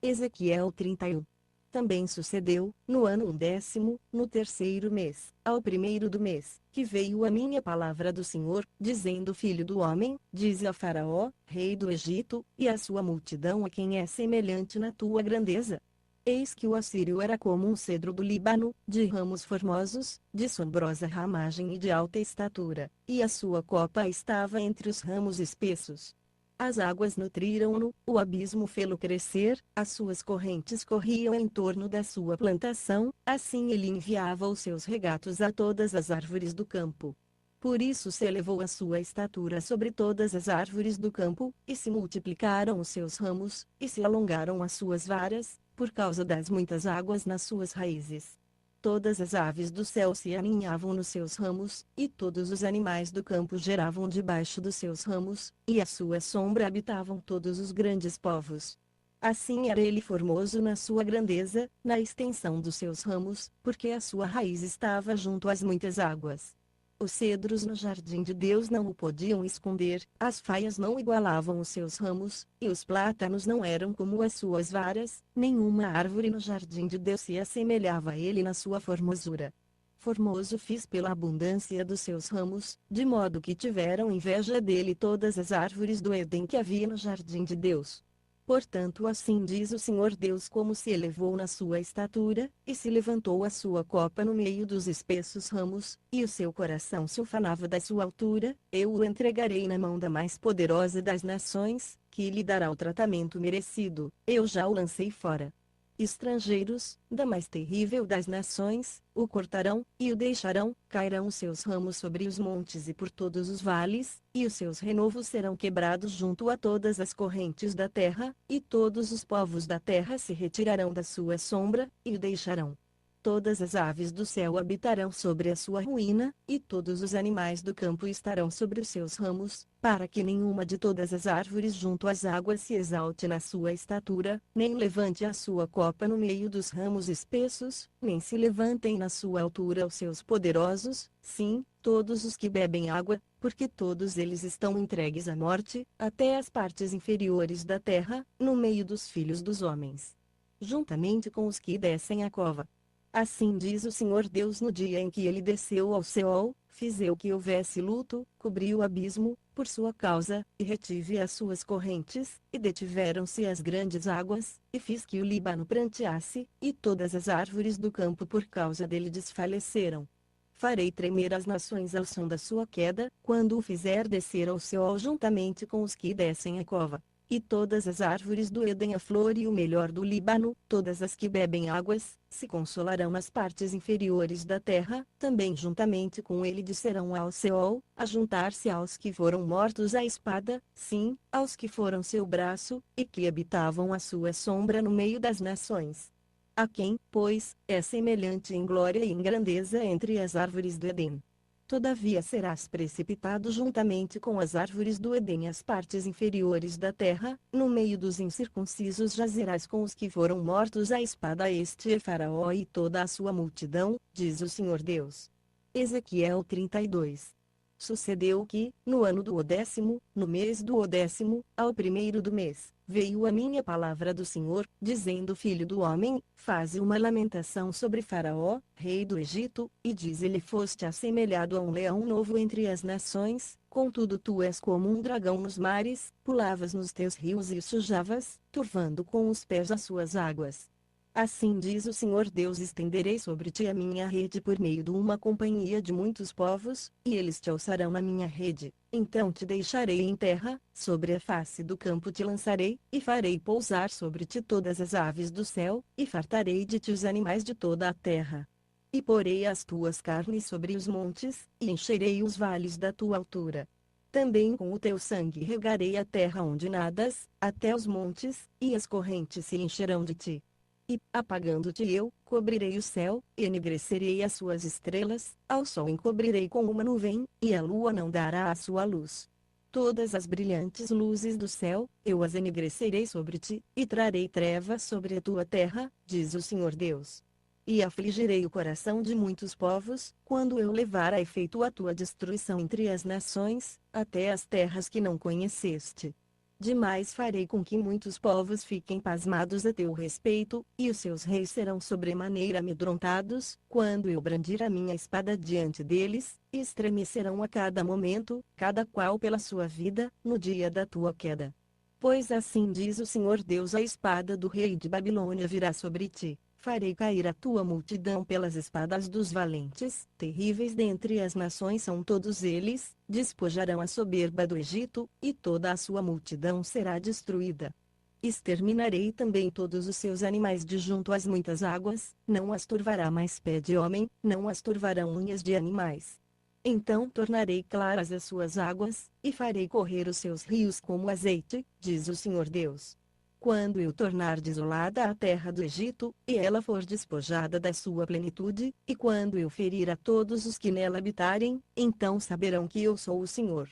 Ezequiel 31. Também sucedeu, no ano 10º, no terceiro mês, ao primeiro do mês, que veio a minha palavra do Senhor, dizendo: Filho do homem, dize a Faraó, rei do Egito, e a sua multidão a quem é semelhante na tua grandeza. Eis que o assírio era como um cedro do Líbano, de ramos formosos, de sombrosa ramagem e de alta estatura, e a sua copa estava entre os ramos espessos. As águas nutriram-no, o abismo fê-lo crescer, as suas correntes corriam em torno da sua plantação, assim ele enviava os seus regatos a todas as árvores do campo. Por isso se elevou a sua estatura sobre todas as árvores do campo, e se multiplicaram os seus ramos, e se alongaram as suas varas, por causa das muitas águas nas suas raízes. Todas as aves do céu se aninhavam nos seus ramos, e todos os animais do campo geravam debaixo dos seus ramos, e à sua sombra habitavam todos os grandes povos. Assim era ele formoso na sua grandeza, na extensão dos seus ramos, porque a sua raiz estava junto às muitas águas. Os cedros no jardim de Deus não o podiam esconder, as faias não igualavam os seus ramos, e os plátanos não eram como as suas varas, nenhuma árvore no jardim de Deus se assemelhava a ele na sua formosura. Formoso fiz pela abundância dos seus ramos, de modo que tiveram inveja dele todas as árvores do Éden que havia no jardim de Deus. Portanto, assim diz o Senhor Deus: como se elevou na sua estatura, e se levantou a sua copa no meio dos espessos ramos, e o seu coração se ufanava da sua altura, eu o entregarei na mão da mais poderosa das nações, que lhe dará o tratamento merecido. Eu já o lancei fora. Estrangeiros, da mais terrível das nações, o cortarão, e o deixarão, cairão os seus ramos sobre os montes e por todos os vales, e os seus renovos serão quebrados junto a todas as correntes da terra, e todos os povos da terra se retirarão da sua sombra, e o deixarão. Todas as aves do céu habitarão sobre a sua ruína, e todos os animais do campo estarão sobre os seus ramos, para que nenhuma de todas as árvores junto às águas se exalte na sua estatura, nem levante a sua copa no meio dos ramos espessos, nem se levantem na sua altura os seus poderosos, sim, todos os que bebem água, porque todos eles estão entregues à morte, até as partes inferiores da terra, no meio dos filhos dos homens. Juntamente com os que descem à cova. Assim diz o Senhor Deus: no dia em que ele desceu ao Seol, fiz eu que houvesse luto, cobri o abismo, por sua causa, e retive as suas correntes, e detiveram-se as grandes águas, e fiz que o Líbano pranteasse, e todas as árvores do campo por causa dele desfaleceram. Farei tremer as nações ao som da sua queda, quando o fizer descer ao Seol juntamente com os que descem à cova. E todas as árvores do Éden, a flor e o melhor do Líbano, todas as que bebem águas, se consolarão nas partes inferiores da terra, também juntamente com ele descerão ao Seol, a juntar-se aos que foram mortos à espada, sim, aos que foram seu braço, e que habitavam a sua sombra no meio das nações. A quem, pois, é semelhante em glória e em grandeza entre as árvores do Éden. Todavia serás precipitado juntamente com as árvores do Éden às partes inferiores da terra, no meio dos incircuncisos jazerás com os que foram mortos à espada. Este é Faraó e toda a sua multidão, diz o Senhor Deus. Ezequiel 32. Sucedeu que, no ano do 10º, no mês do 10º, ao primeiro do mês, veio a minha palavra do Senhor, dizendo: Filho do homem, faze uma lamentação sobre Faraó, rei do Egito, e diz-lhe: foste assemelhado a um leão novo entre as nações, contudo tu és como um dragão nos mares, pulavas nos teus rios e os sujavas, turvando com os pés as suas águas. Assim diz o Senhor Deus: estenderei sobre ti a minha rede por meio de uma companhia de muitos povos, e eles te alçarão na minha rede. Então te deixarei em terra, sobre a face do campo te lançarei, e farei pousar sobre ti todas as aves do céu, e fartarei de ti os animais de toda a terra. E porei as tuas carnes sobre os montes, e encherei os vales da tua altura. Também com o teu sangue regarei a terra onde nadas, até os montes, e as correntes se encherão de ti. E, apagando-te eu, cobrirei o céu, e enegrecerei as suas estrelas, ao sol encobrirei com uma nuvem, e a lua não dará a sua luz. Todas as brilhantes luzes do céu, eu as enegrecerei sobre ti, e trarei trevas sobre a tua terra, diz o Senhor Deus. E afligirei o coração de muitos povos, quando eu levar a efeito a tua destruição entre as nações, até as terras que não conheceste. Demais farei com que muitos povos fiquem pasmados a teu respeito, e os seus reis serão sobremaneira amedrontados, quando eu brandir a minha espada diante deles, e estremecerão a cada momento, cada qual pela sua vida, no dia da tua queda. Pois assim diz o Senhor Deus: a espada do rei de Babilônia virá sobre ti. Farei cair a tua multidão pelas espadas dos valentes, terríveis dentre as nações são todos eles, despojarão a soberba do Egito, e toda a sua multidão será destruída. Exterminarei também todos os seus animais de junto às muitas águas, não as turvará mais pé de homem, não as turvarão unhas de animais. Então tornarei claras as suas águas, e farei correr os seus rios como azeite, diz o Senhor Deus. Quando eu tornar desolada a terra do Egito, e ela for despojada da sua plenitude, e quando eu ferir a todos os que nela habitarem, então saberão que eu sou o Senhor.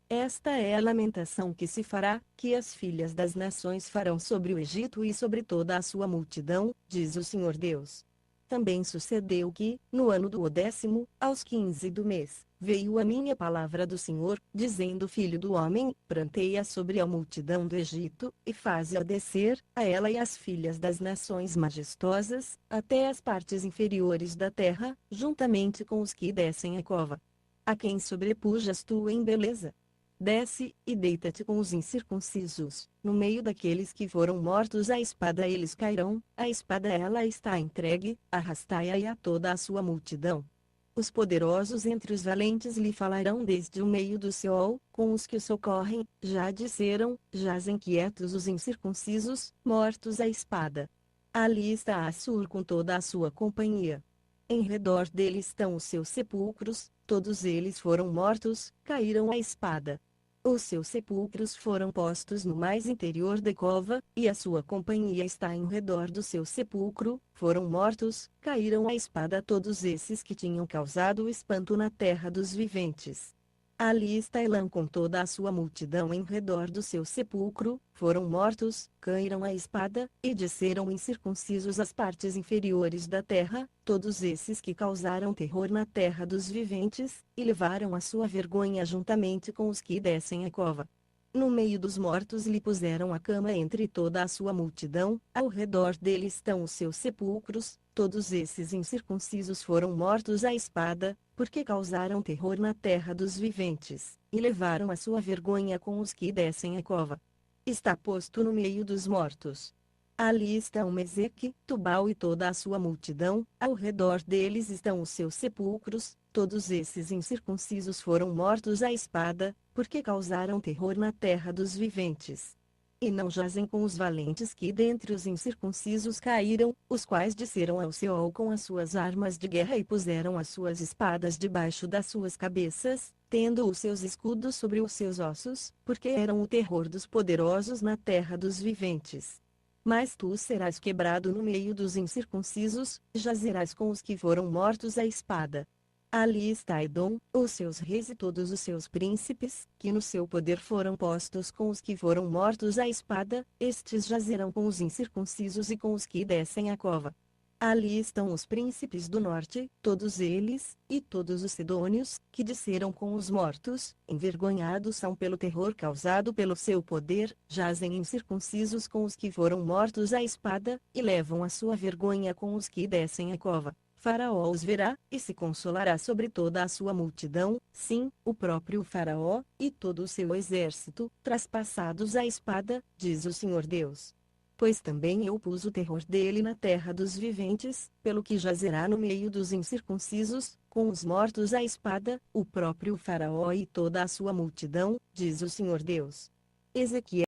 Esta é a lamentação que se fará, que as filhas das nações farão sobre o Egito e sobre toda a sua multidão, diz o Senhor Deus. Também sucedeu que, no ano do 10º, aos 15 do mês, veio a minha palavra do Senhor, dizendo: Filho do homem, pranteia sobre a multidão do Egito, e faze-a descer, a ela e as filhas das nações majestosas, até as partes inferiores da terra, juntamente com os que descem a cova. A quem sobrepujas tu em beleza? Desce, e deita-te com os incircuncisos, no meio daqueles que foram mortos à espada eles cairão, a espada ela está entregue, arrastai-a e a toda a sua multidão. Os poderosos entre os valentes lhe falarão desde o meio do Seol, com os que o socorrem, já disseram, jazem quietos os incircuncisos, mortos à espada. Ali está Assur com toda a sua companhia. Em redor dele estão os seus sepulcros, todos eles foram mortos, caíram à espada. Os seus sepulcros foram postos no mais interior da cova, e a sua companhia está em redor do seu sepulcro, foram mortos, caíram à espada todos esses que tinham causado espanto na terra dos viventes. Ali está Elã com toda a sua multidão em redor do seu sepulcro, foram mortos, caíram à espada, e desceram incircuncisos as partes inferiores da terra, todos esses que causaram terror na terra dos viventes, e levaram a sua vergonha juntamente com os que descem a cova. No meio dos mortos lhe puseram a cama entre toda a sua multidão, ao redor dele estão os seus sepulcros, todos esses incircuncisos foram mortos à espada, porque causaram terror na terra dos viventes, e levaram a sua vergonha com os que descem a cova. Está posto no meio dos mortos. Ali estão Meseque, Tubal e toda a sua multidão, ao redor deles estão os seus sepulcros, todos esses incircuncisos foram mortos à espada, porque causaram terror na terra dos viventes. E não jazem com os valentes que dentre os incircuncisos caíram, os quais desceram ao Seol com as suas armas de guerra e puseram as suas espadas debaixo das suas cabeças, tendo os seus escudos sobre os seus ossos, porque eram o terror dos poderosos na terra dos viventes. Mas tu serás quebrado no meio dos incircuncisos, jazerás com os que foram mortos à espada. Ali está Edom, os seus reis e todos os seus príncipes, que no seu poder foram postos com os que foram mortos à espada, estes jazerão com os incircuncisos e com os que descem a cova. Ali estão os príncipes do norte, todos eles, e todos os sidônios, que desceram com os mortos, envergonhados são pelo terror causado pelo seu poder, jazem incircuncisos com os que foram mortos à espada, e levam a sua vergonha com os que descem a cova. Faraó os verá, e se consolará sobre toda a sua multidão, sim, o próprio Faraó, e todo o seu exército, traspassados à espada, diz o Senhor Deus. Pois também eu pus o terror dele na terra dos viventes, pelo que jazerá no meio dos incircuncisos, com os mortos à espada, o próprio Faraó e toda a sua multidão, diz o Senhor Deus. Ezequiel